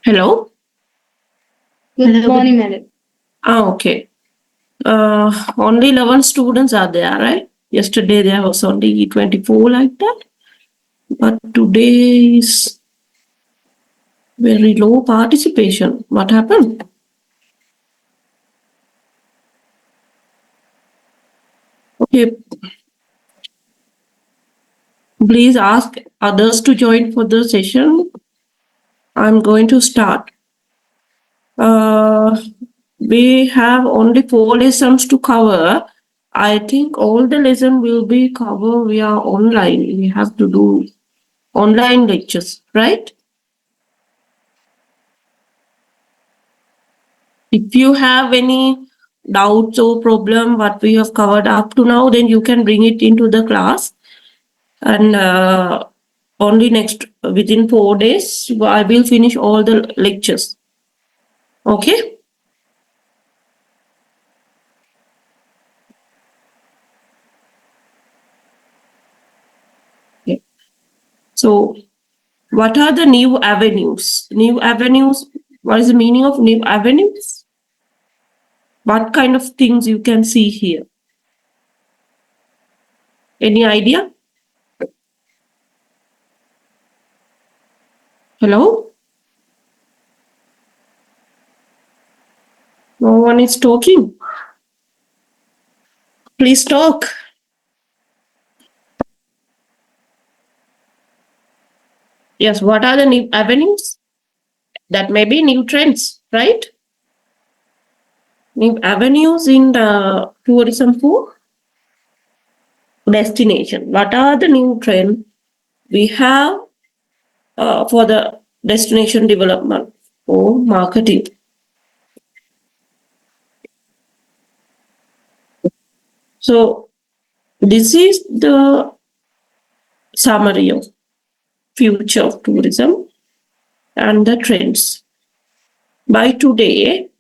Hello? Good Hello, morning, madam. Okay. Only 11 students are there, right? Yesterday there was only 24 like that. But today is very low participation. What happened? Okay. Please ask others to join for the session. I'm going to start. We have only 4 lessons to cover. I think all the lesson will be covered via online. We have to do online lectures, right? If you have any doubts or problem what we have covered up to now, then you can bring it into the class. And only within 4 days, I will finish all the lectures. Okay? Okay. So, what are the new avenues? New avenues, what is the meaning of new avenues? What kind of things you can see here? Any idea? Hello? No one is talking. Please talk. Yes, what are the new avenues? That may be new trends, right? New avenues in the tourism for destination. What are the new trends we have for the destination development or marketing? So this is the summary of future of tourism and the trends. By today,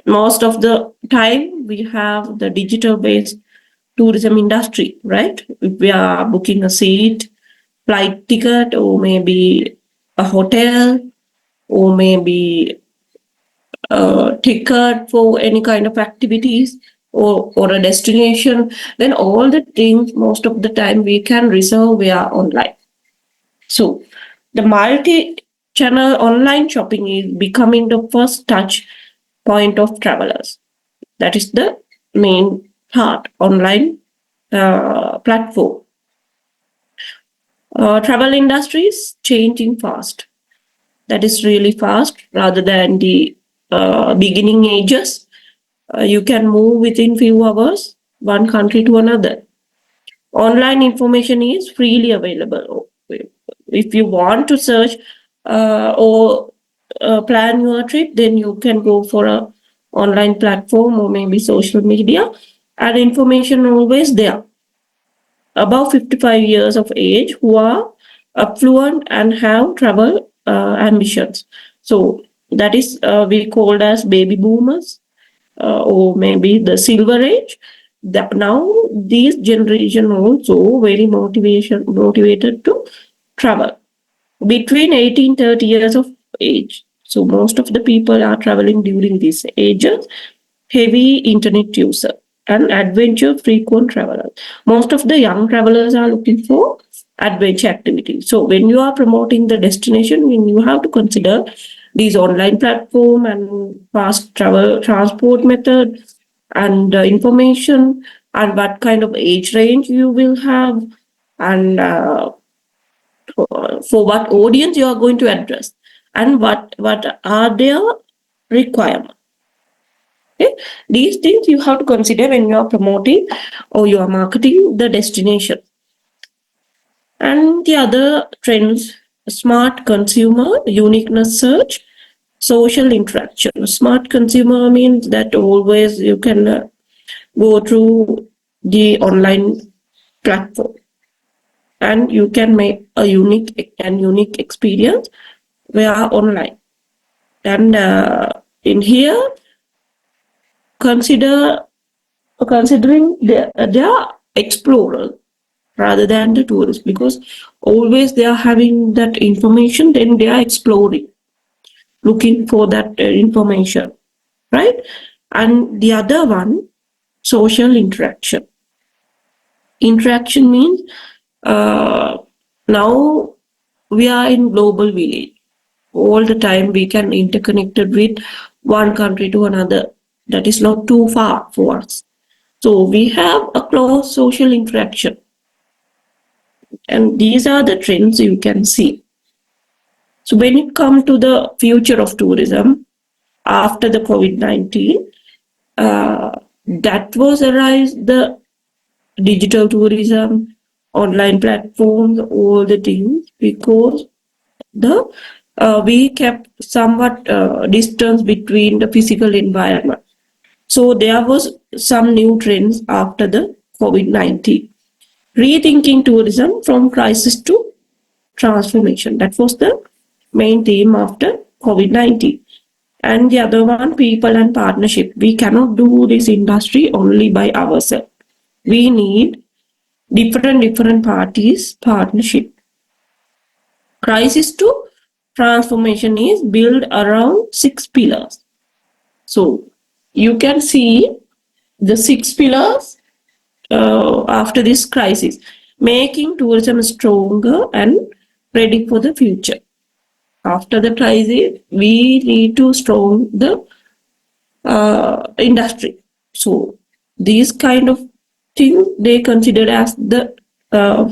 most of the time we have the digital based tourism industry, right? If we are booking a seat, flight ticket, or maybe a hotel, or maybe a ticket for any kind of activities, or a destination, then all the things most of the time we can reserve via online. So the multi-channel online shopping is becoming the first touch point of travelers. That is the main part, online platform. Travel industry is changing fast. That is really fast rather than the beginning ages. You can move within few hours, one country to another. Online information is freely available. If you want to search or plan your trip, then you can go for a online platform or maybe social media, and information always there. Above 55 years of age who are affluent and have travel ambitions. So that is we called as baby boomers or maybe the silver age. That now these generation also very motivated to travel between 18 30 years of age. So most of the people are traveling during these ages, heavy internet user and adventure frequent travelers. Most of the young travelers are looking for adventure activities. So when you are promoting the destination, when you have to consider these online platform and fast travel transport method and information and what kind of age range you will have and for what audience you are going to address and what are their requirements. Okay? These things you have to consider when you are promoting or you are marketing the destination. And the other trends, smart consumer, uniqueness search, social interaction. Smart consumer means that always you can go through the online platform and you can make a unique experience via online. And in here, considering they are explorers rather than the tourists, because always they are having that information, then they are exploring. looking for that information, right? And the other one, social interaction. Interaction means now we are in global village. All the time we can interconnected with one country to another. That is not too far for us. So we have a close social interaction. And these are the trends you can see. So when it comes to the future of tourism after the COVID-19, that was arise the digital tourism, online platforms, all the things, because the we kept somewhat distance between the physical environment. So there was some new trends after the COVID-19. Rethinking tourism from crisis to transformation. That was the main theme after COVID-19. And the other one, people and partnership. We cannot do this industry only by ourselves. We need different parties partnership. Crisis to transformation is built around 6 pillars. So you can see the 6 pillars after this crisis, making tourism stronger and ready for the future. After the crisis, we need to strong the industry. So these kind of things they consider as the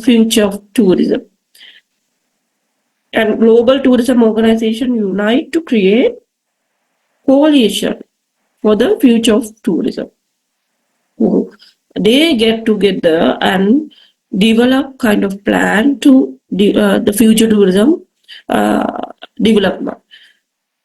future of tourism. And global tourism organization unite to create coalition for the future of tourism. So they get together and develop kind of plan to the future tourism development.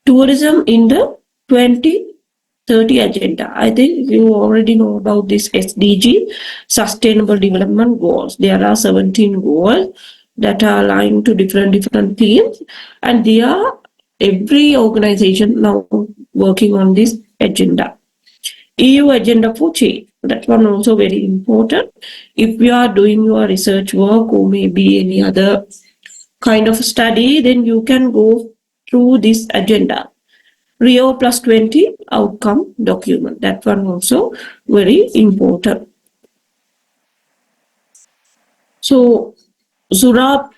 Tourism in the 2030 agenda. I think you already know about this SDG, Sustainable Development Goals. There are 17 goals that are aligned to different themes, and they are every organization now working on this agenda. EU agenda for change. That one also very important. If you are doing your research work or maybe any other kind of study, then you can go through this agenda. Rio plus 20 outcome document. That one also very important. So Zurab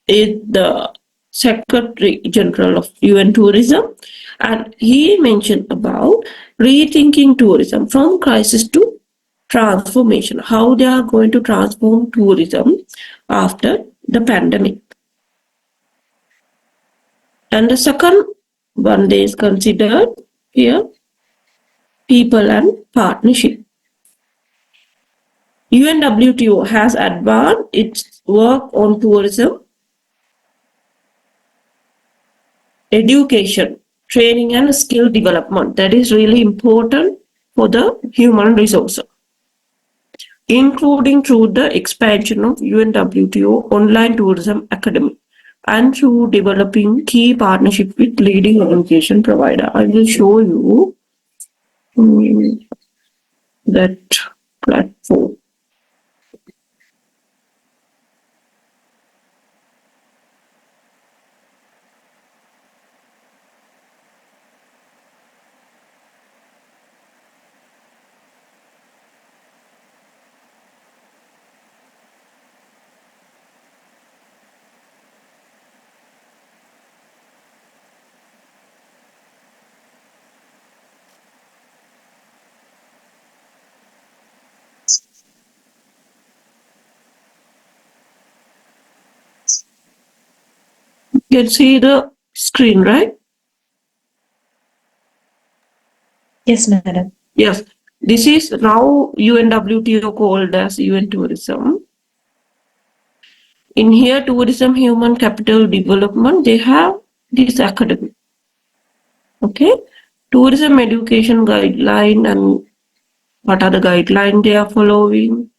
is the Secretary General of UN Tourism, and he mentioned about rethinking tourism from crisis to transformation, how they are going to transform tourism after the pandemic. And the second one they is considered here, people and partnership. UNWTO has advanced its work on tourism, education, training and skill development. That is really important for the human resources, including through the expansion of UNWTO Online Tourism Academy and through developing key partnership with leading education provider. I will show you that platform. You can see the screen, right? Yes, madam. Yes. This is now UNWTO called as UN Tourism. In here, Tourism Human Capital Development, they have this academy. Okay. Tourism education guideline and what are the guidelines they are following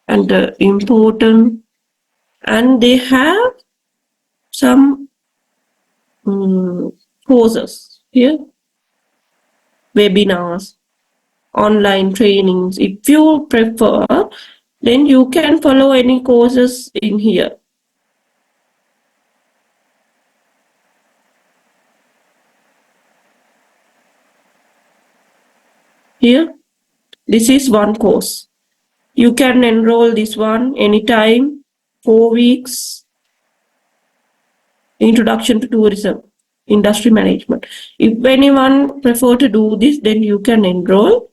and the important. And they have some courses here, webinars, online trainings. If you prefer, then you can follow any courses in here. Here, this is one course. You can enroll this one anytime, 4 weeks, Introduction to Tourism, Industry Management. If anyone prefer to do this, then you can enroll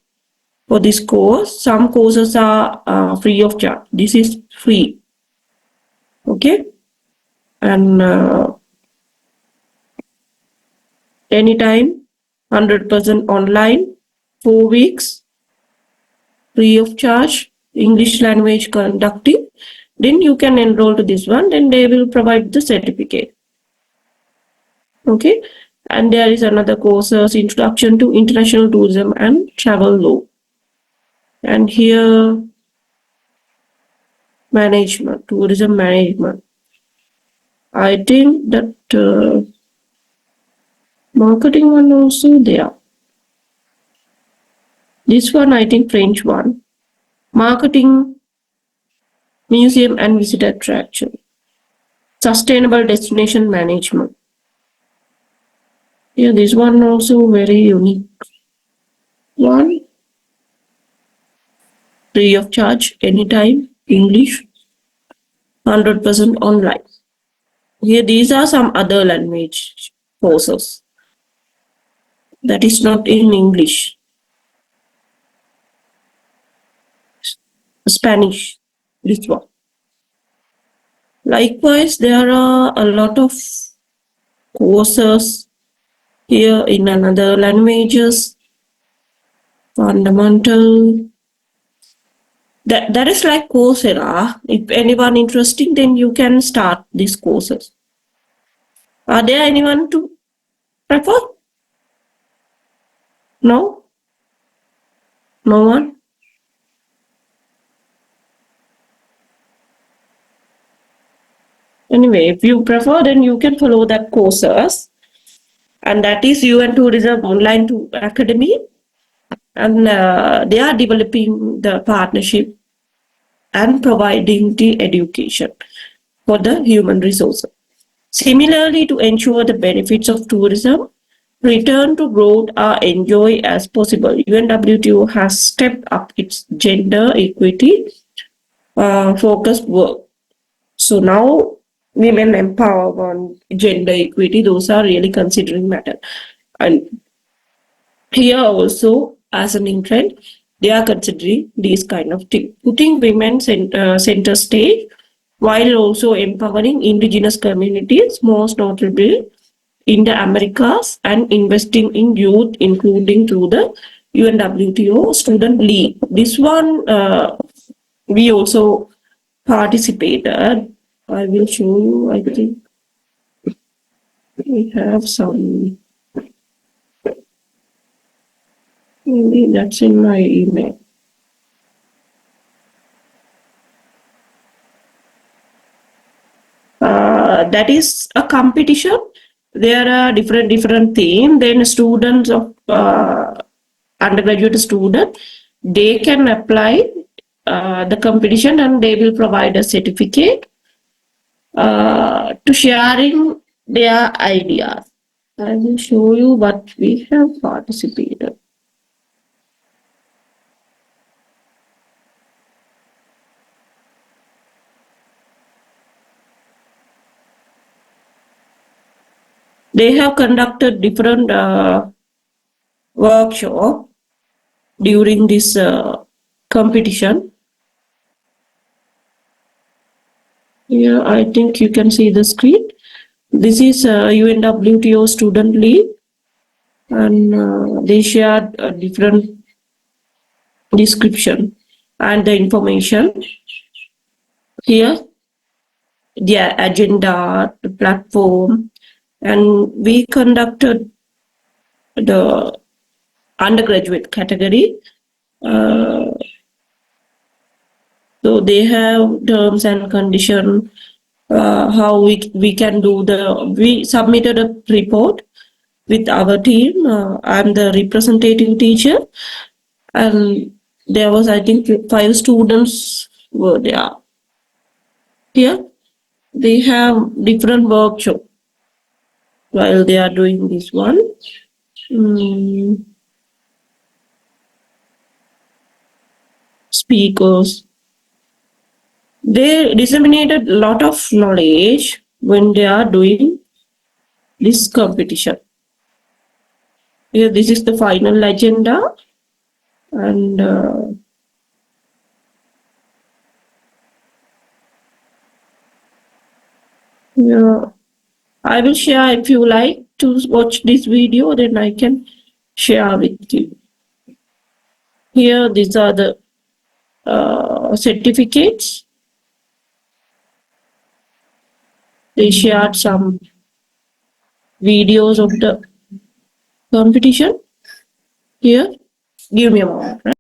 for this course. Some courses are free of charge. This is free. Okay. And anytime, 100% online, 4 weeks, free of charge, English language conducting. Then you can enroll to this one. Then they will provide the certificate. Okay. And there is another courses, Introduction to International Tourism and Travel Law. And here, management, tourism management. I think that marketing one also there. This one, I think French one. Marketing, museum and visitor attraction. Sustainable destination management. Yeah, this one also very unique. One, free of charge, anytime, English, 100% online. Here, these are some other language courses. That is not in English. Spanish, this one. Likewise, there are a lot of courses here in another languages, fundamental. That is like Coursera. If anyone interesting, then you can start these courses. Are there anyone to prefer? No? No one? Anyway, if you prefer, then you can follow that courses. And that is UN Tourism Online to Academy. And they are developing the partnership and providing the education for the human resources. Similarly, to ensure the benefits of tourism, return to growth are enjoyed as possible. UNWTO has stepped up its gender equity focused work. So now women empowerment, gender equity, those are really considering matter. And here also, as an trend, they are considering these kind of things, putting women center stage while also empowering indigenous communities, most notably in the Americas, and investing in youth, including through the UNWTO Student League. This one we also participated. I will show you. I think we have some. Maybe that's in my email. That is a competition. There are different themes. Then students of undergraduate student, they can apply the competition and they will provide a certificate to sharing their ideas. I will show you what we have participated. They have conducted different workshop during this competition. Here, I think you can see the screen. This is UNWTO Student League, and they shared a different description and the information. Here, their agenda, the platform, and we conducted the undergraduate category. So they have terms and condition, how we can do we submitted a report with our team. I'm the representative teacher, and there was, I think, 5 students were there. Here, they have different workshop while they are doing this one. speakers. They disseminated a lot of knowledge when they are doing this competition. Here, this is the final agenda, and yeah, I will share. If you like to watch this video, then I can share with you. Here, these are the certificates. They shared some videos of the competition. Here, give me a moment. Right?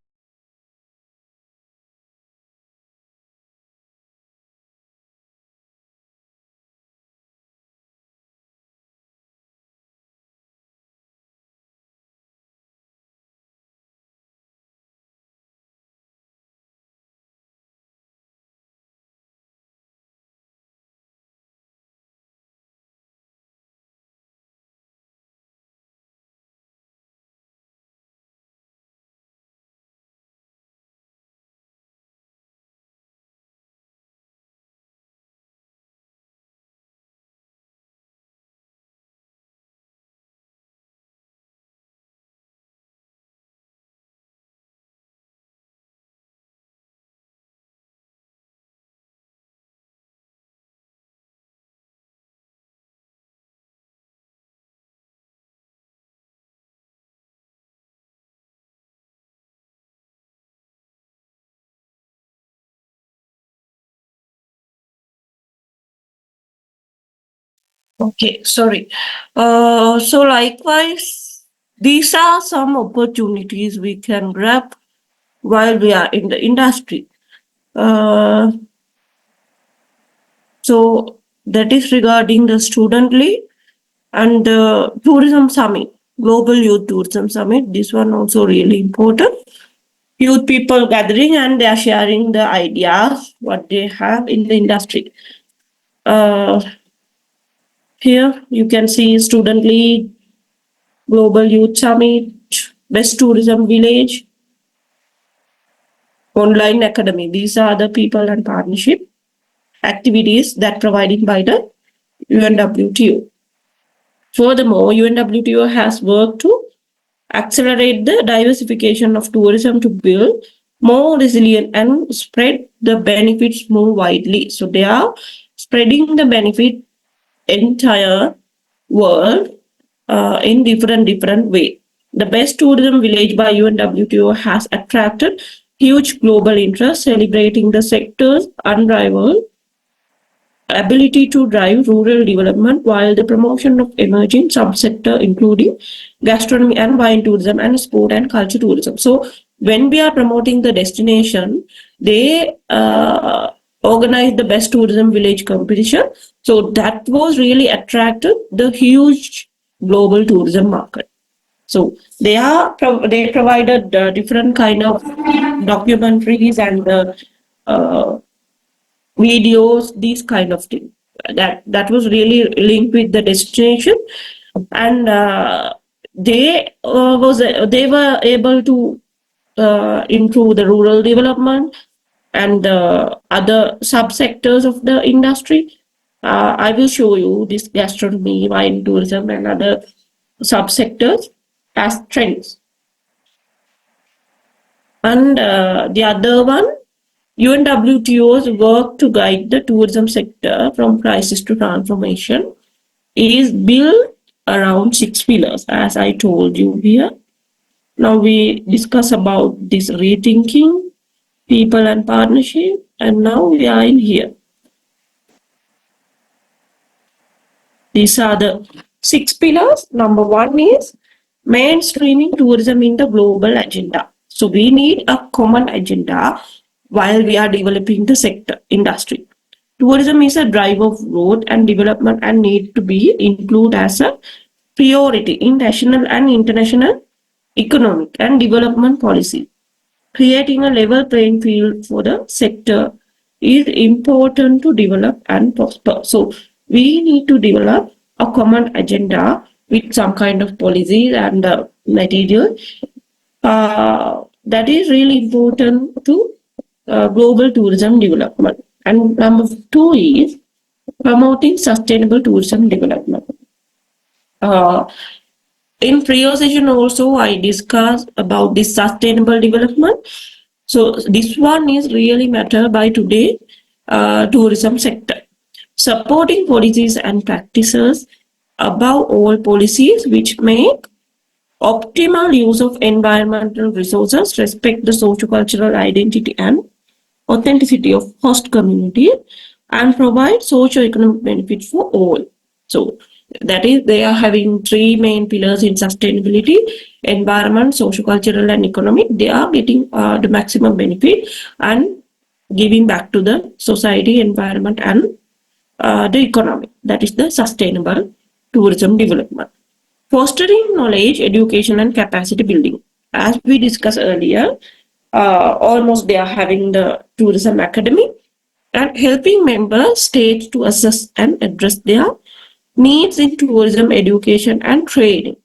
Okay, sorry. So likewise, these are some opportunities we can grab while we are in the industry. Uh, so that is regarding the student league and the tourism summit, Global Youth Tourism Summit. This one also really important. Youth people gathering and they are sharing the ideas what they have in the industry. Uh, Here you can see student league, Global Youth Summit, Best Tourism Village, Online Academy. These are the people and partnership activities that provided by the UNWTO. Furthermore, UNWTO has worked to accelerate the diversification of tourism to build more resilient and spread the benefits more widely. So they are spreading the benefit entire world in different way. The Best Tourism Village by UNWTO has attracted huge global interest, celebrating the sector's unrivaled ability to drive rural development while the promotion of emerging subsector including gastronomy and wine tourism and sport and culture tourism. So when we are promoting the destination, they organize the best tourism village competition. So that was really attracted the huge global tourism market. So they provided different kind of documentaries and videos, these kind of things. That was really linked with the destination, and they were able to improve the rural development and other subsectors of the industry. I will show you this gastronomy, wine tourism, and other subsectors as trends. And the other one, UNWTO's work to guide the tourism sector from crisis to transformation is built around 6 pillars, as I told you here. Now we discuss about this rethinking, people and partnership, and now we are in here. These are the 6 pillars. Number one is mainstreaming tourism in the global agenda. So we need a common agenda while we are developing the sector industry. Tourism is a driver of growth and development and need to be included as a priority in national and international economic and development policy. Creating a level playing field for the sector is important to develop and prosper. So we need to develop a common agenda with some kind of policies and material that is really important to global tourism development. And number two is promoting sustainable tourism development. Uh, in previous session also I discussed about this sustainable development. So this one is really matter by today tourism sector. Supporting policies and practices, above all policies which make optimal use of environmental resources, respect the socio-cultural identity and authenticity of host community, and provide socio-economic benefits for all. So that is, they are having three main pillars in sustainability: environment, socio-cultural, and economic. They are getting the maximum benefit and giving back to the society, environment, and the economy. That is the sustainable tourism development. Fostering knowledge, education, and capacity building. As we discussed earlier, almost they are having the tourism academy and helping member states to assess and address their needs in tourism education and training,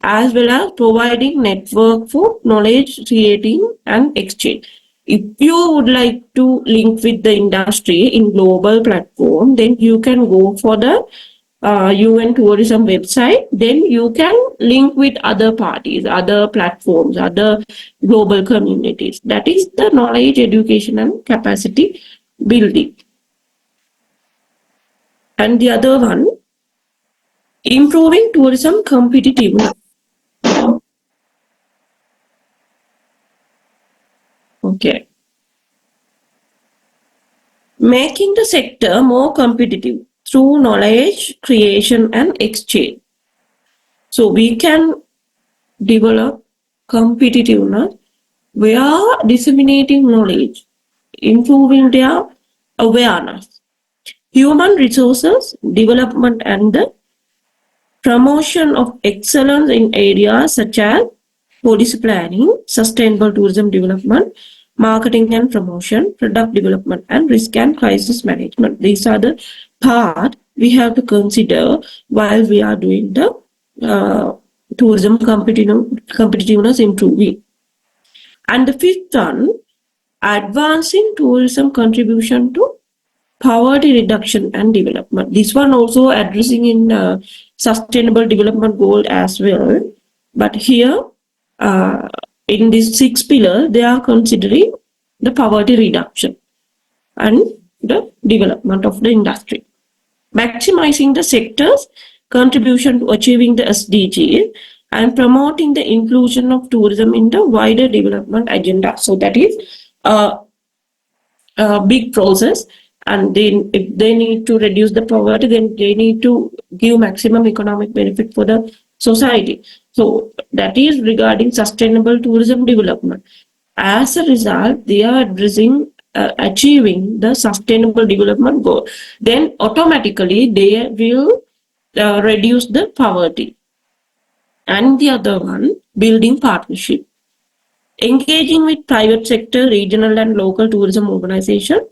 as well as providing network for knowledge creating and exchange. If you would like to link with the industry in global platform, then you can go for the UN tourism website. Then you can link with other parties, other platforms, other global communities. That is the knowledge, education, and capacity building. And the other one, improving tourism competitiveness. Okay. Making the sector more competitive through knowledge creation and exchange. So we can develop competitiveness via disseminating knowledge, improving their awareness, human resources development, and the promotion of excellence in areas such as policy planning, sustainable tourism development, marketing and promotion, product development, and risk and crisis management. These are the part we have to consider while we are doing the tourism competitiveness improving. And the fifth one, advancing tourism contribution to poverty reduction and development. This one also addressing in sustainable development goal as well. But here, uh, in these six pillars, they are considering the poverty reduction and the development of the industry, maximizing the sector's contribution to achieving the SDGs and promoting the inclusion of tourism in the wider development agenda. So that is a big process, and then if they need to reduce the poverty, then they need to give maximum economic benefit for the society. So that is regarding sustainable tourism development. As a result, they are addressing achieving the sustainable development goal. Then automatically they will reduce the poverty. And the other one, building partnership, engaging with private sector, regional and local tourism organization,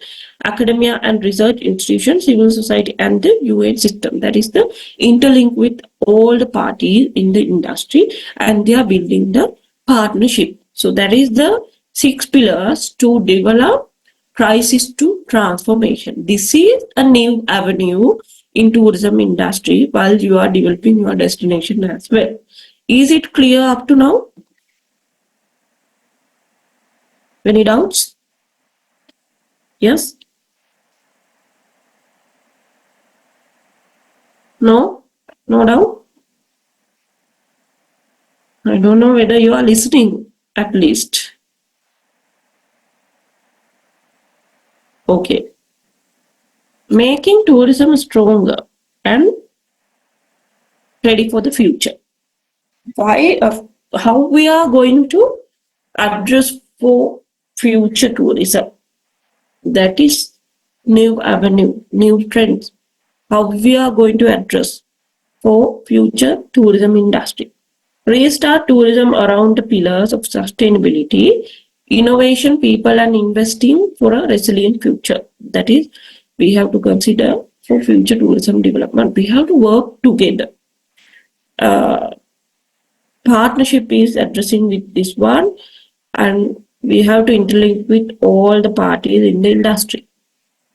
academia and research institutions, civil society, and the UN system. That is the interlink with all the parties in the industry, and they are building the partnership. So that is the six pillars to develop crisis to transformation. This is a new avenue in tourism industry while you are developing your destination as well. Is it clear up to now? Any doubts? Yes? No? No doubt? I don't know whether you are listening at least. Okay. Making tourism stronger and ready for the future. Why? How we are going to address for future tourism? That is new avenue, new trends. How we are going to address for future tourism industry. Restart tourism around the pillars of sustainability, innovation, people, and investing for a resilient future. That is, we have to consider for future tourism development. We have to work together. Partnership is addressing with this one, and we have to interlink with all the parties in the industry.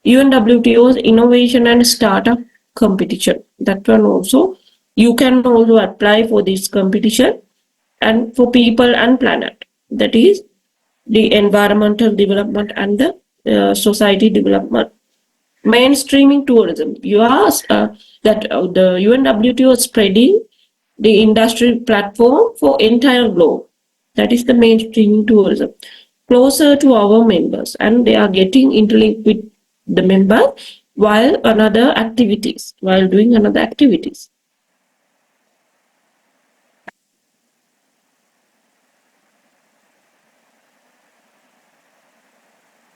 UNWTO's innovation and startup competition. That one also, you can also apply for this competition and for people and planet. That is the environmental development and the society development. Mainstreaming tourism. You asked that the UNWTO is spreading the industry platform for entire globe. That is the mainstreaming tourism. Closer to our members, and they are getting interlinked with the member while doing another activities.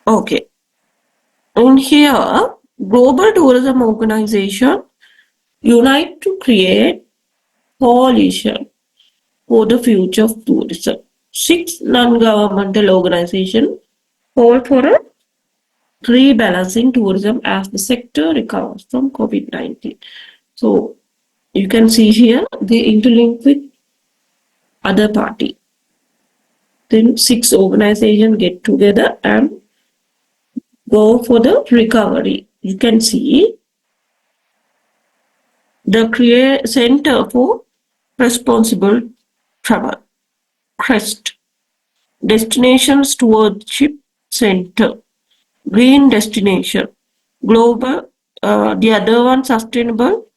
Okay. In here, Global Tourism Organization unite to create coalition for the future of tourism. 6 non-governmental organizations call for a rebalancing tourism as the sector recovers from COVID-19. So you can see here they interlink with other party. Then 6 organizations get together and go for the recovery. You can see the Create Center for Responsible Travel, CREST, Destination Stewardship Center, Green Destination, Global, the other one Sustainable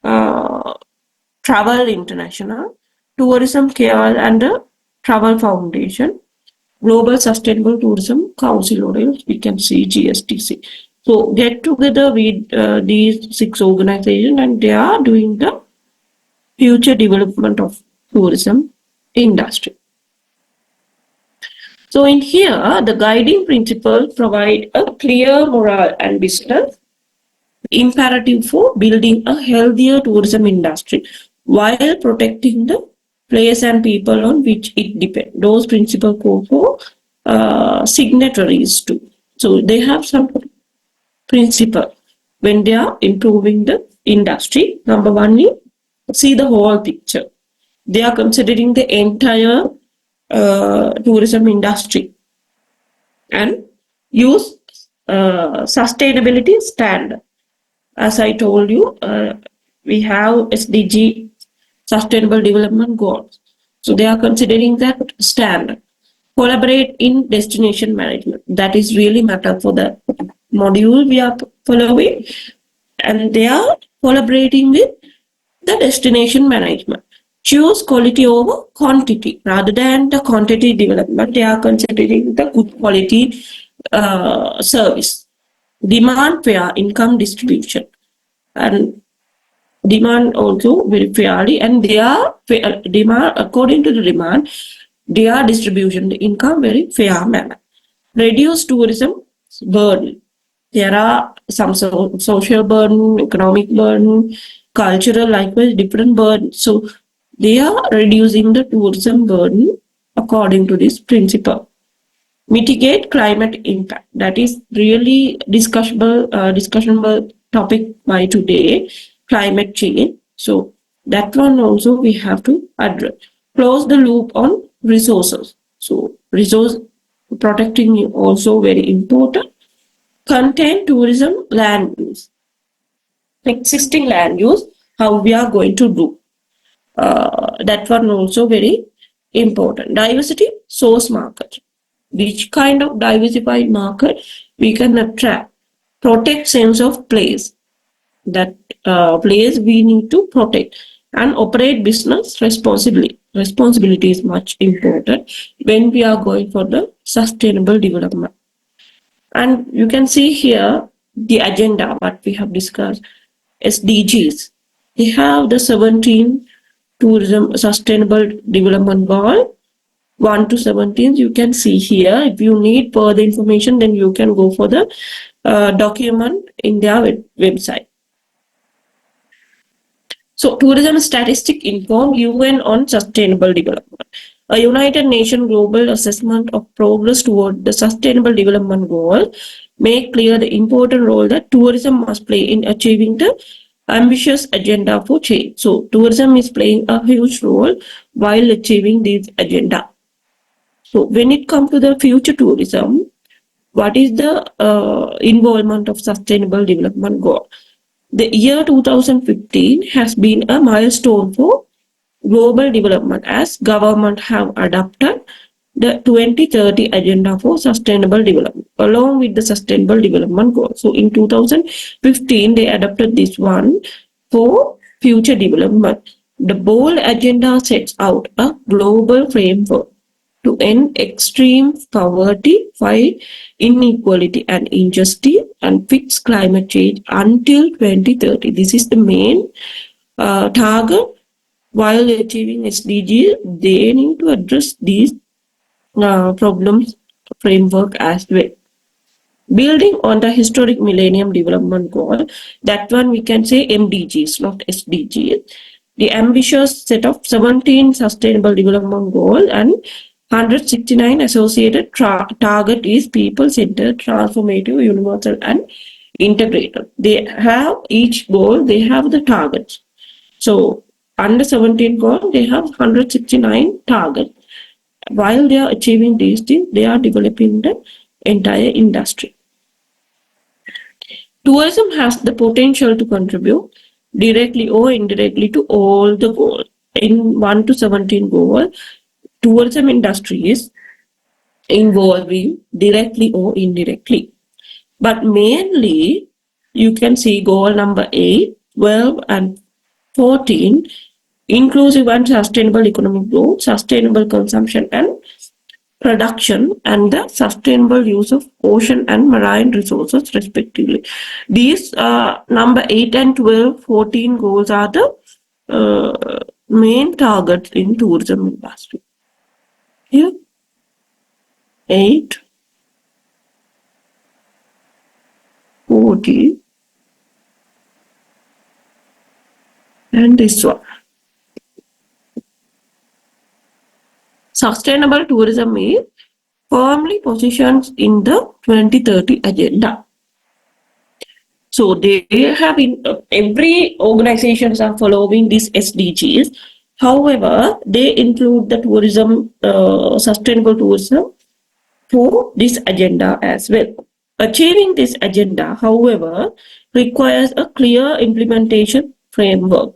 uh, Travel International, Tourism Care and the Travel Foundation, Global Sustainable Tourism Council, or else we can see GSTC. So get together with these 6 organizations and they are doing the future development of tourism industry. So in here, the guiding principles provide a clear moral and business imperative for building a healthier tourism industry while protecting the place and people on which it depends. Those principles call for signatories too. So they have some principle when they are improving the industry. Number one is see the whole picture. They are considering the entire tourism industry and use sustainability standard. As I told you, we have SDG, Sustainable Development Goals. So they are considering that standard. Collaborate in destination management. That is really matter for the module we are following. And they are collaborating with the destination management. Choose quality over quantity rather than the quantity development. They are considering the good quality service. Demand fair income distribution and demand also very fairly, and their demand according to the demand, their distribution the income very fair manner. Reduce tourism burden. There are some social burden, economic burden, cultural, likewise different burden. So they are reducing the tourism burden according to this principle. Mitigate climate impact. That is really discussionable topic by today. Climate change. So that one also we have to address. Close the loop on resources. So resource protecting is also very important. Contain tourism land use. Existing land use, how we are going to do. That one also very important. Diversity source market. Which kind of diversified market we can attract? Protect sense of place. That place we need to protect and operate business responsibly. Responsibility is much important when we are going for the sustainable development. And you can see here the agenda what we have discussed. SDGs. They have the 17 tourism sustainable development goal 1 to 17. You can see here. If you need further information, then you can go for the document in their website. So tourism statistic inform UN on sustainable development. A United Nations global assessment of progress toward the sustainable development goal make clear the important role that tourism must play in achieving the ambitious agenda for change. So tourism is playing a huge role while achieving this agenda. So when it comes to the future tourism, what is the involvement of sustainable development goal? The year 2015 has been a milestone for global development as government have adopted the 2030 agenda for sustainable development along with the sustainable development goal. So in 2015 they adopted this one for future development. The bold agenda sets out a global framework to end extreme poverty, fight inequality and injustice, and fix climate change until 2030. This is the main target. While achieving SDGs, they need to address these problems framework as well. Building on the historic Millennium Development Goal, that one we can say MDGs, not SDGs. The ambitious set of 17 Sustainable Development Goals and 169 associated target is people-centered, transformative, universal, and integrated. They have each goal, they have the targets. So under 17 goal, they have 169 targets. While they are achieving these things, they are developing the entire industry. Tourism has the potential to contribute directly or indirectly to all the goals. In 1 to 17 goal, tourism industry is involving directly or indirectly. But mainly, you can see goal number 8, 12, and 14, inclusive and sustainable economic growth, sustainable consumption and production, and the sustainable use of ocean and marine resources, respectively. These number 8 and 12, 14 goals are the main targets in tourism industry. Here, 8, 14, and this one. Sustainable tourism is firmly positioned in the 2030 agenda. So they have every organizations are following these SDGs. However, they include the tourism, sustainable tourism for this agenda as well. Achieving this agenda, however, requires a clear implementation framework,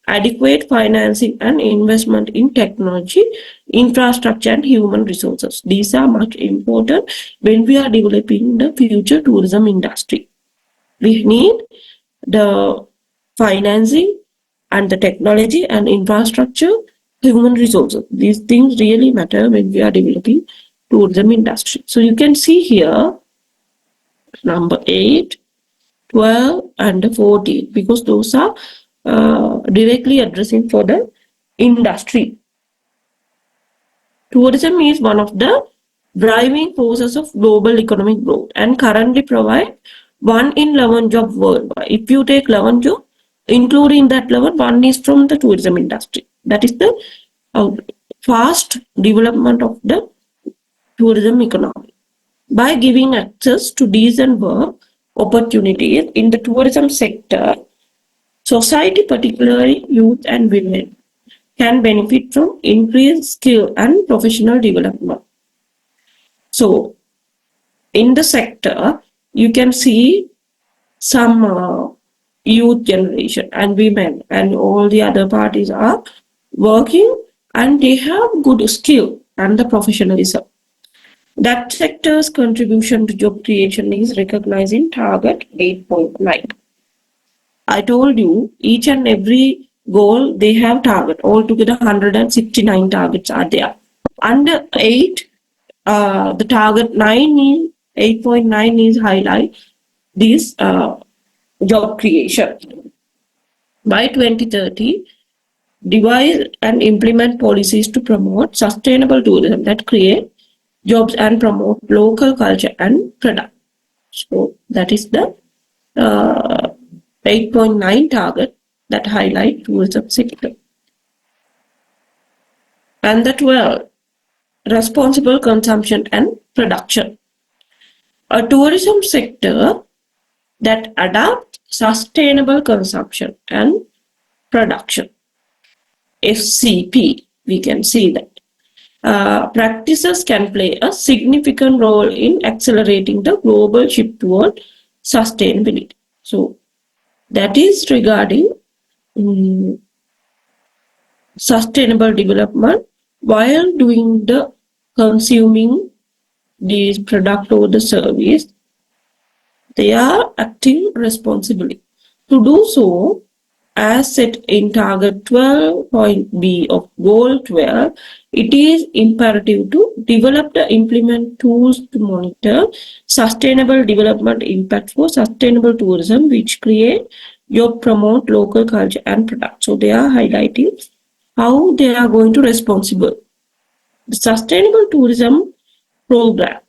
adequate financing and investment in technology, infrastructure and human resources. These are much important when we are developing the future tourism industry. We need the financing and the technology and infrastructure, human resources. These things really matter when we are developing tourism industry. So you can see here number 8, 12 and 14 because those are directly addressing for the industry. Tourism is one of the driving forces of global economic growth and currently provide 1 in 11 jobs worldwide. If you take 11 jobs, including that 11, one is from the tourism industry. That is the fast development of the tourism economy. By giving access to decent work opportunities in the tourism sector, society, particularly youth and women, can benefit from increased skill and professional development. So, in the sector, you can see some youth generation and women and all the other parties are working and they have good skill and the professionalism. That sector's contribution to job creation is recognized in target 8.9. I told you each and every goal they have target. Altogether 169 targets are there. Under 8, the target 9 is 8.9 is highlight this job creation. By 2030, devise and implement policies to promote sustainable tourism that create jobs and promote local culture and product. So that is the 8.9 target that highlight tourism sector. And the 12, responsible consumption and production. A tourism sector that adopts sustainable consumption and production. FCP, we can see that. practices can play a significant role in accelerating the global shift toward sustainability. So that is regarding sustainable development while doing the consuming the product or the service. They are acting responsibly. To do so, as set in target 12.b of goal 12, it is imperative to develop the implement tools to monitor sustainable development impact for sustainable tourism, which create or promote local culture and products. So they are highlighting how they are going to responsible. The sustainable tourism program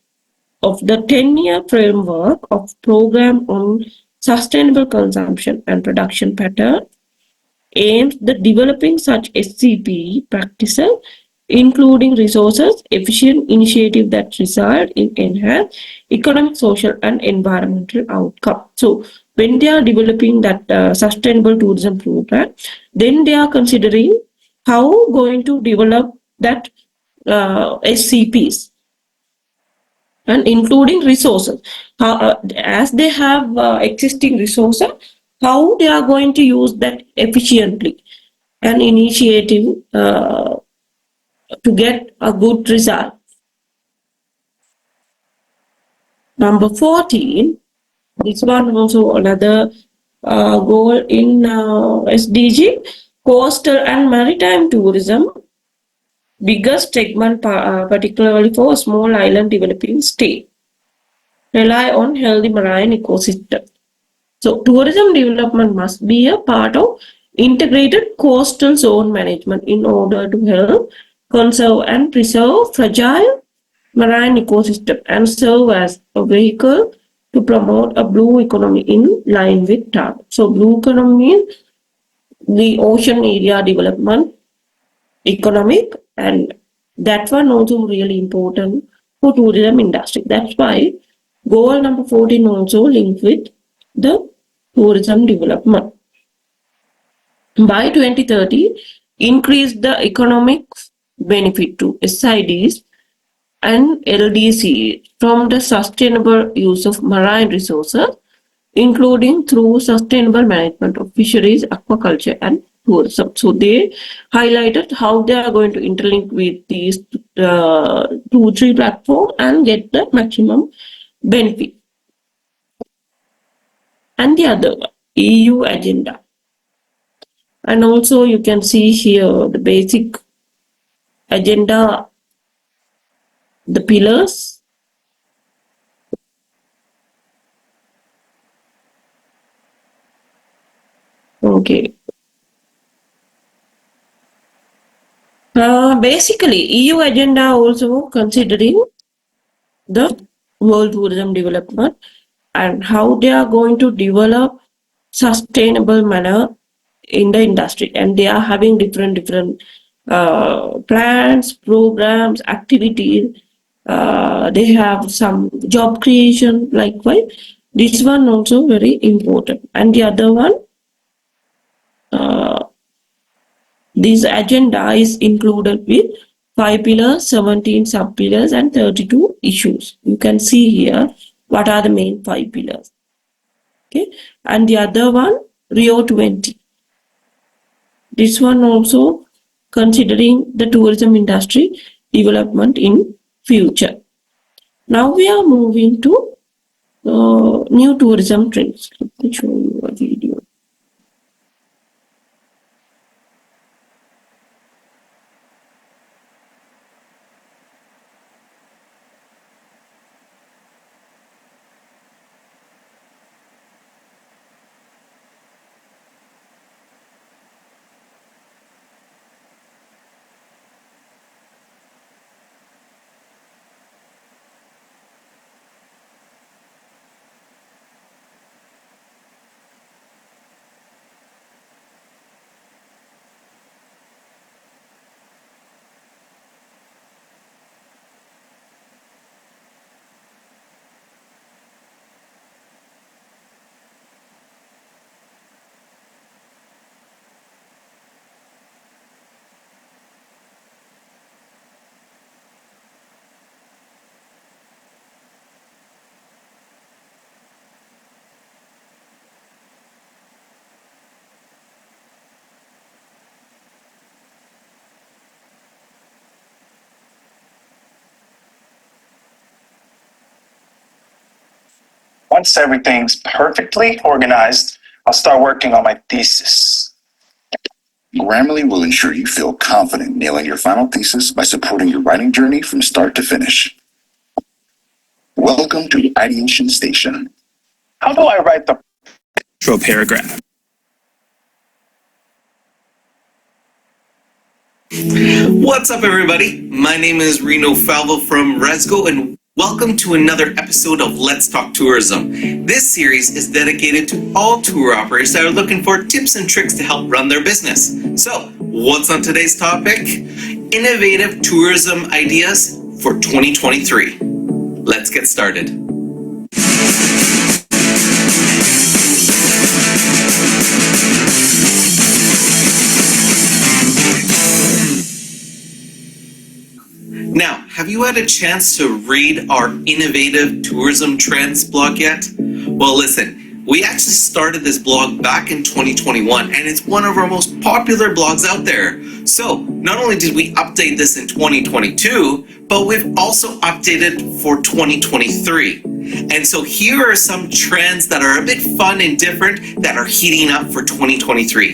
of the 10-year framework of program on sustainable consumption and production pattern aims at developing such SCP practices, including resources efficient initiatives that result in enhanced economic, social, and environmental outcome. So, when they are developing that sustainable tourism program, then they are considering how going to develop that SCPs and including resources. As they have existing resources, how they are going to use that efficiently and initiative to get a good result. Number 14, this one also another goal in SDG, coastal and maritime tourism, biggest segment particularly for small island developing state, rely on healthy marine ecosystem. So tourism development must be a part of integrated coastal zone management in order to help conserve and preserve fragile marine ecosystem and serve as a vehicle to promote a blue economy in line with target. So blue economy means the ocean area development economic, and that one also really important for tourism industry. That's why goal number 14 also linked with the tourism development. By 2030, increase the economic benefit to SIDs and LDC from the sustainable use of marine resources, including through sustainable management of fisheries, aquaculture, and tourism. So they highlighted how they are going to interlink with these two, three platforms and get the maximum benefit. And the other one, EU agenda. And also you can see here the basic agenda, the pillars. Okay. Basically, EU agenda also considering the world tourism development and how they are going to develop sustainable manner in the industry, and they are having different plans, programs, activities. They have some job creation likewise. This one also very important, and the other one, uh, this agenda is included with 5 pillars, 17 sub pillars, and 32 issues. You can see here what are the main 5 pillars. Okay, and the other one, Rio 20. This one also considering the tourism industry development in future. Now we are moving to new tourism trends. Let me show you a video. Once everything's perfectly organized, I'll start working on my thesis. Grammarly will ensure you feel confident nailing your final thesis by supporting your writing journey from start to finish. Welcome to the Ideation Station. How do I write the intro paragraph? What's up, everybody? My name is Reno Falvo from Resgo, and welcome to another episode of Let's Talk Tourism. This series is dedicated to all tour operators that are looking for tips and tricks to help run their business. So, what's on today's topic? Innovative tourism ideas for 2023. Let's get started. Now, have you had a chance to read our Innovative Tourism Trends blog yet? Well, listen, we actually started this blog back in 2021, and it's one of our most popular blogs out there. So, not only did we update this in 2022, but we've also updated for 2023. And so here are some trends that are a bit fun and different that are heating up for 2023.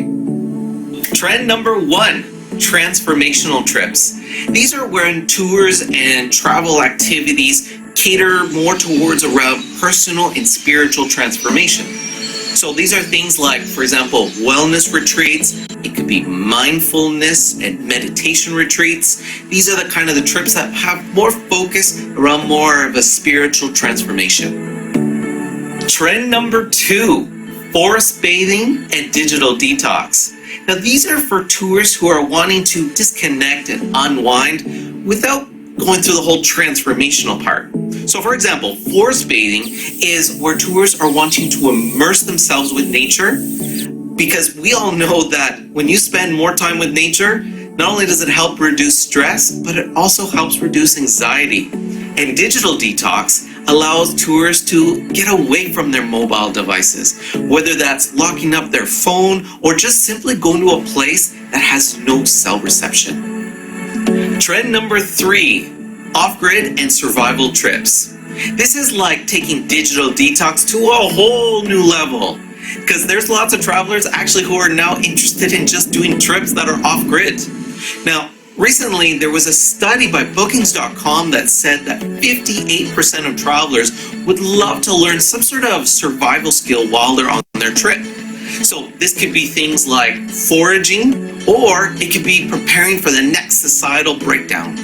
Trend number 1. Transformational trips. These are when tours and travel activities cater more towards around personal and spiritual transformation. So these are things like, for example, wellness retreats. It could be mindfulness and meditation retreats. These are the kind of the trips that have more focus around more of a spiritual transformation. Trend number 2, forest bathing and digital detox. Now, these are for tourists who are wanting to disconnect and unwind without going through the whole transformational part. So, for example, forest bathing is where tourists are wanting to immerse themselves with nature, because we all know that when you spend more time with nature, not only does it help reduce stress, but it also helps reduce anxiety. And digital detox allows tourists to get away from their mobile devices, whether that's locking up their phone or just simply going to a place that has no cell reception. Trend number 3, off-grid and survival trips. This is like taking digital detox to a whole new level, because there's lots of travelers actually who are now interested in just doing trips that are off-grid. Now, recently, there was a study by Bookings.com that said that 58% of travelers would love to learn some sort of survival skill while they're on their trip. So this could be things like foraging, or it could be preparing for the next societal breakdown.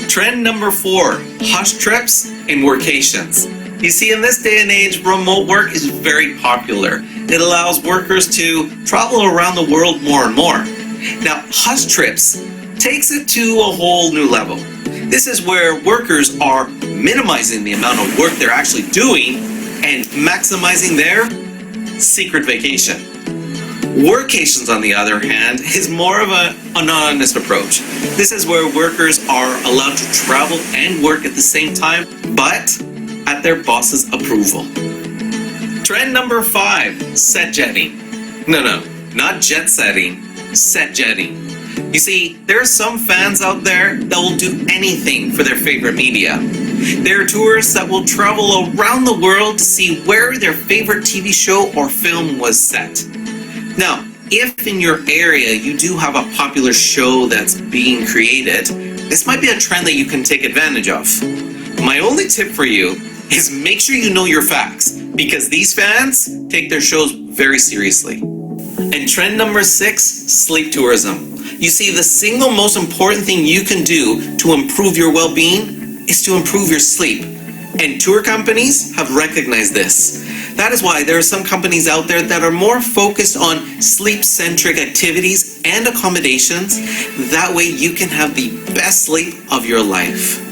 Trend number 4, hush trips and workations. You see, in this day and age, remote work is very popular. It allows workers to travel around the world more and more. Now, hush trips takes it to a whole new level. This is where workers are minimizing the amount of work they're actually doing and maximizing their secret vacation. Workations, on the other hand, is more of an anonymous approach. This is where workers are allowed to travel and work at the same time, but at their boss's approval. Trend number 5, set jetting. No, not jet setting, set jetting. You see, there are some fans out there that will do anything for their favorite media. There are tourists that will travel around the world to see where their favorite TV show or film was set. Now, if in your area you do have a popular show that's being created, this might be a trend that you can take advantage of. My only tip for you is make sure you know your facts, because these fans take their shows very seriously. And trend number 6, sleep tourism. You see, the single most important thing you can do to improve your well-being is to improve your sleep. And tour companies have recognized this. That is why there are some companies out there that are more focused on sleep-centric activities and accommodations. That way you can have the best sleep of your life.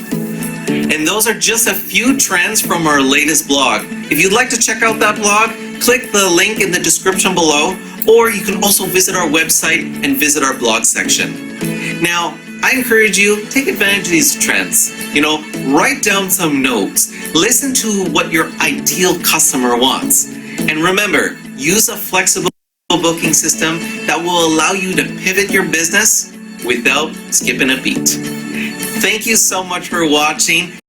And those are just a few trends from our latest blog. If you'd like to check out that blog, click the link in the description below, or you can also visit our website and visit our blog section. Now, I encourage you, take advantage of these trends. Write down some notes. Listen to what your ideal customer wants. And remember, use a flexible booking system that will allow you to pivot your business without skipping a beat. Thank you so much for watching.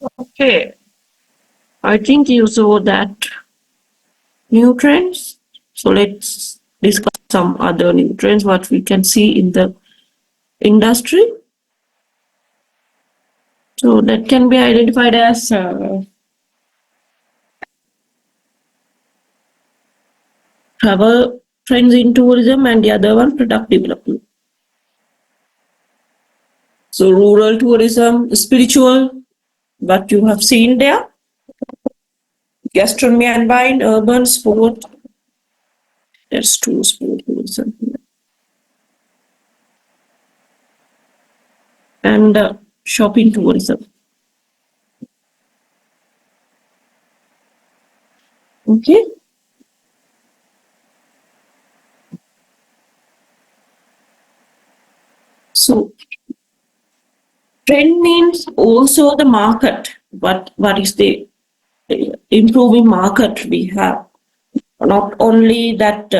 Okay, I think you saw that new trends. So let's discuss some other new trends what we can see in the industry. So that can be identified as travel trends in tourism and the other one product development. So rural tourism, spiritual, what you have seen there, gastronomy and wine, urban sport. There's two sport tourism here. And shopping tourism. Okay. So trend means also the market. What is the improving market we have? Not only that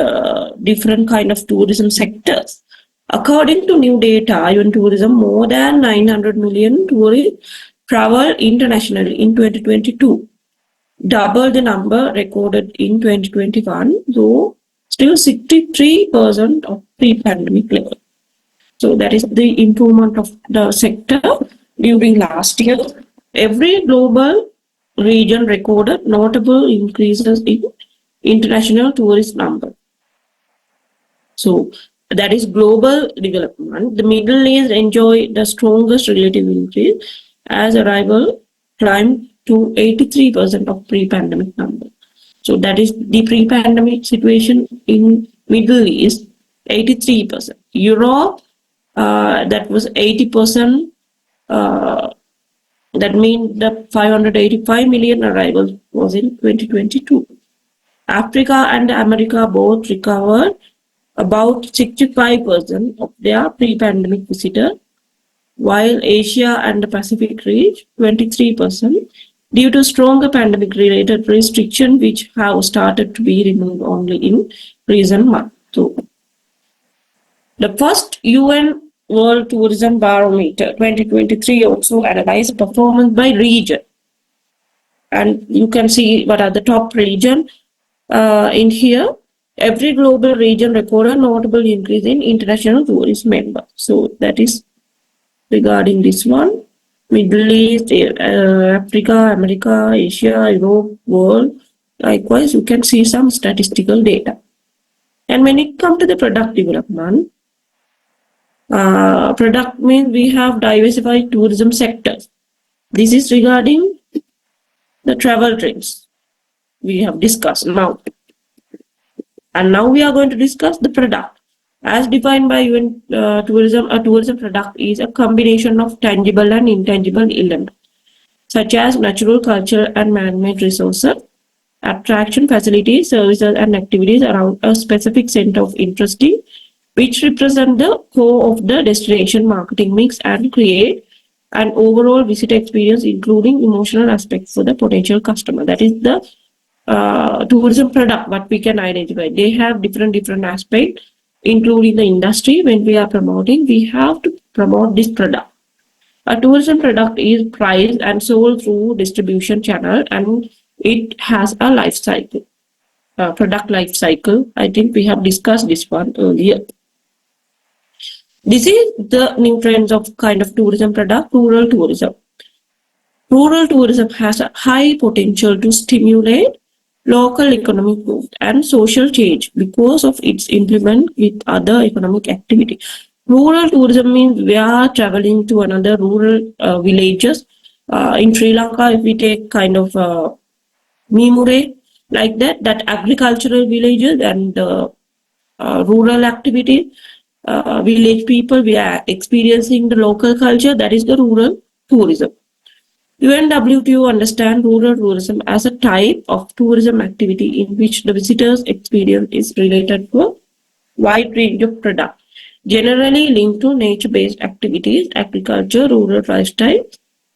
different kind of tourism sectors. According to new data, even tourism, more than 900 million tourists travel internationally in 2022, double the number recorded in 2021, though still 63% of pre-pandemic level. So that is the improvement of the sector during last year. Every global region recorded notable increases in international tourist number. So that is global development. The Middle East enjoyed the strongest relative increase as arrival climbed to 83% of pre-pandemic number. So that is the pre-pandemic situation in Middle East, 83%. Europe, that was 80%. That means the 585 million arrivals was in 2022. Africa and America both recovered about 65% of their pre-pandemic visitor, while Asia and the Pacific reached 23% due to stronger pandemic-related restrictions which have started to be removed only in recent months. So, the first UN World Tourism Barometer 2023 also analyzed performance by region. And you can see what are the top region in here. Every global region recorded a notable increase in international tourist members. So that is regarding this one. Middle East, Africa, America, Asia, Europe, world. Likewise, you can see some statistical data. And when it comes to the product development, product means we have diversified tourism sectors. This is regarding the travel trends we have discussed now. And now we are going to discuss the product. As defined by UN tourism, a tourism product is a combination of tangible and intangible elements, such as natural, cultural, and man-made resources, attraction facilities, services, and activities around a specific center of interest, which represent the core of the destination marketing mix and create an overall visit experience, including emotional aspects for the potential customer. That is the tourism product what we can identify. They have different aspects, including the industry. When we are promoting, we have to promote this product. A tourism product is priced and sold through distribution channel, and it has a life cycle, product life cycle. I think we have discussed this one earlier. This is the new trends of kind of tourism product, rural tourism. Rural tourism has a high potential to stimulate local economic growth and social change because of its implement with other economic activity. Rural tourism means we are traveling to another rural villages. In Sri Lanka, if we take kind of Mimure, like that agricultural villages and rural activity, village people, we are experiencing the local culture, that is the rural tourism. UNWTO understands rural tourism as a type of tourism activity in which the visitor's experience is related to a wide range of products, generally linked to nature-based activities, agriculture, rural lifestyle,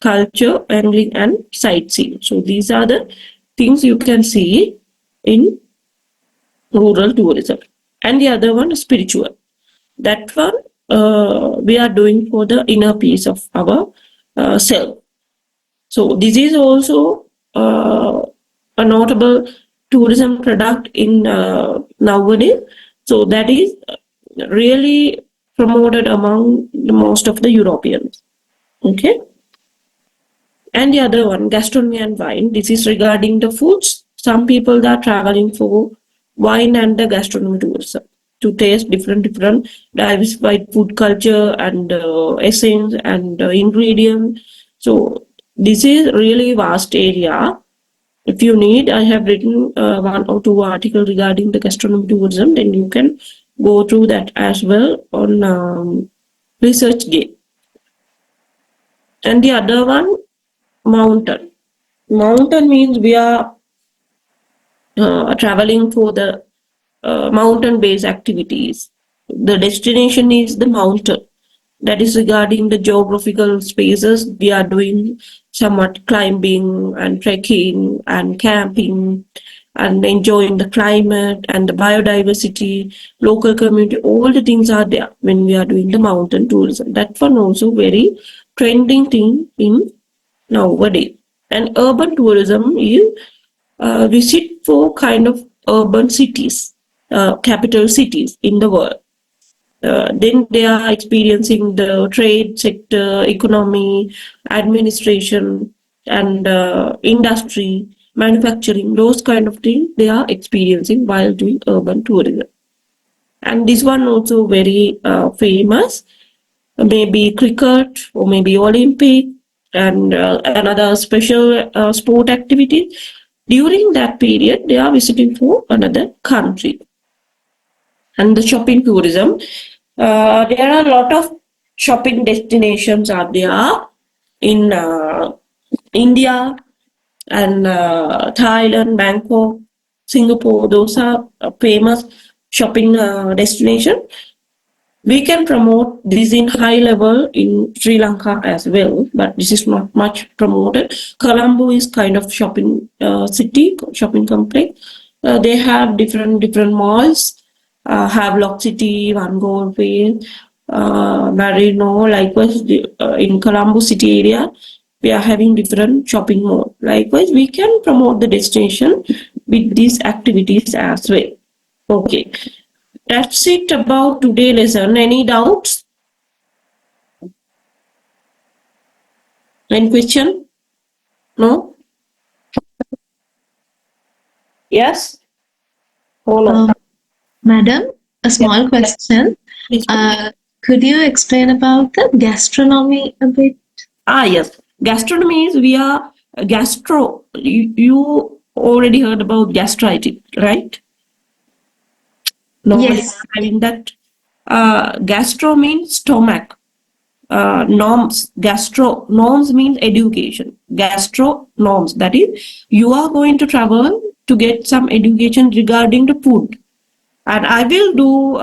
culture, angling, and sightseeing. So these are the things you can see in rural tourism. And the other one is spiritual. That one we are doing for the inner peace of our self. So this is also a notable tourism product in nowadays. So that is really promoted among the most of the Europeans. Okay. And the other one, gastronomy and wine. This is regarding the foods. Some people are traveling for wine and the gastronomy tourism to taste different diversified food culture and essence and ingredients. So this is really vast area. If you need, I have written one or two articles regarding the gastronomy tourism. Then you can go through that as well on ResearchGate. And the other one, mountain. Mountain means we are traveling for the mountain-based activities. The destination is the mountain. That is regarding the geographical spaces. We are doing somewhat climbing and trekking and camping and enjoying the climate and the biodiversity, local community. All the things are there when we are doing the mountain tourism. That one also very trending thing in nowadays. And urban tourism is visit for kind of urban cities, capital cities in the world. Then they are experiencing the trade sector, economy, administration, and industry, manufacturing, those kind of things they are experiencing while doing urban tourism. And this one also very famous, maybe cricket or maybe Olympic and another special sport activity. During that period, they are visiting for another country. And the shopping tourism, there are a lot of shopping destinations are there in India and Thailand, Bangkok, Singapore. Those are famous shopping destination. We can promote this in high level in Sri Lanka as well, but this is not much promoted. Colombo is kind of shopping city, shopping complex. They have different malls, Havelock City, Van Gogh Field, Marino. Likewise, in Colombo city area, we are having different shopping mall. Likewise, we can promote the destination with these activities as well. Okay. That's it about today's lesson. Any doubts? Any question? No? Yes? Hold on. Madam, a small question. Please. Could you explain about the gastronomy a bit? Yes. Gastronomy is we are gastro. You already heard about gastritis, right? Normally Yes. having that. Gastro means stomach. Norms, gastro norms means education. Gastro norms, that is, you are going to travel to get some education regarding the food. And I will do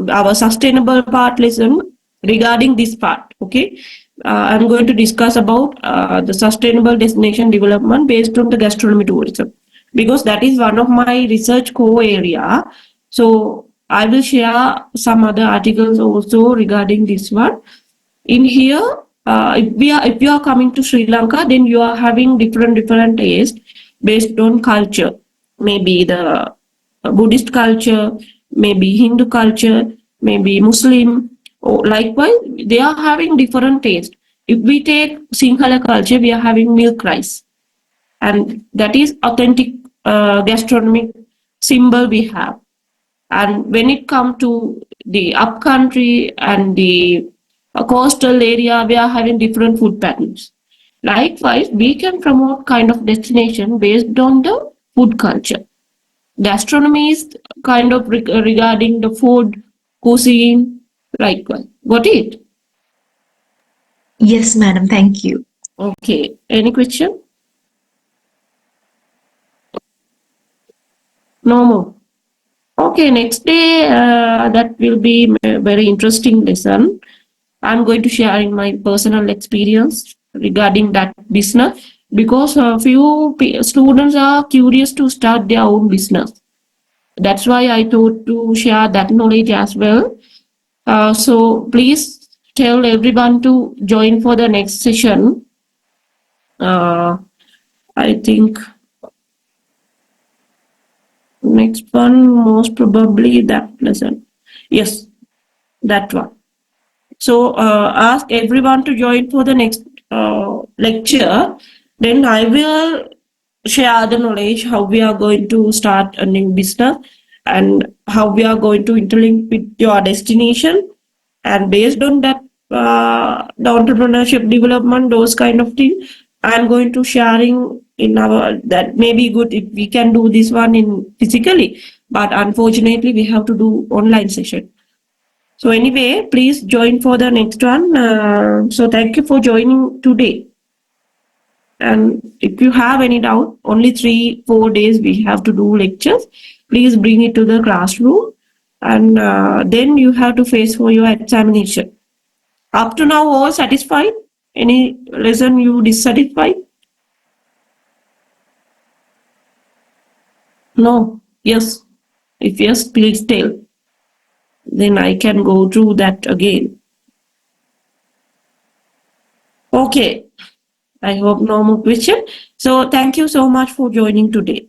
our sustainable part lesson regarding this part. Okay. I'm going to discuss about the sustainable destination development based on the gastronomy tourism, because that is one of my research core area. So I will share some other articles also regarding this one. In here, if you are coming to Sri Lanka, then you are having different taste based on culture. Maybe the Buddhist culture, maybe Hindu culture, maybe Muslim, or likewise, they are having different taste. If we take Sinhala culture, we are having milk rice, and that is authentic gastronomic symbol we have. And when it comes to the upcountry and the coastal area, we are having different food patterns. Likewise, we can promote kind of destination based on the food culture. Gastronomy is kind of regarding the food, cuisine, likewise. Got it? Yes, madam. Thank you. Okay. Any question? No more. Okay, next day, that will be a very interesting lesson. I'm going to share in my personal experience regarding that business, because a few students are curious to start their own business. That's why I thought to share that knowledge as well. So please tell everyone to join for the next session. I think next one, most probably that lesson. Yes, that one. So ask everyone to join for the next lecture. Then I will share the knowledge how we are going to start a new business and how we are going to interlink with your destination. And based on that, the entrepreneurship development, those kind of things, I'm going to sharing in our that may be good if we can do this one in physically, but unfortunately we have to do online session. So anyway, please join for the next one. So thank you for joining today. And if you have any doubt, only 3-4 days we have to do lectures. Please bring it to the classroom, and then you have to face for your examination. Up to now, all satisfied? Any lesson you dissatisfied? No. Yes. If yes, please tell. Then I can go through that again. Okay. I hope no more question. So thank you so much for joining today.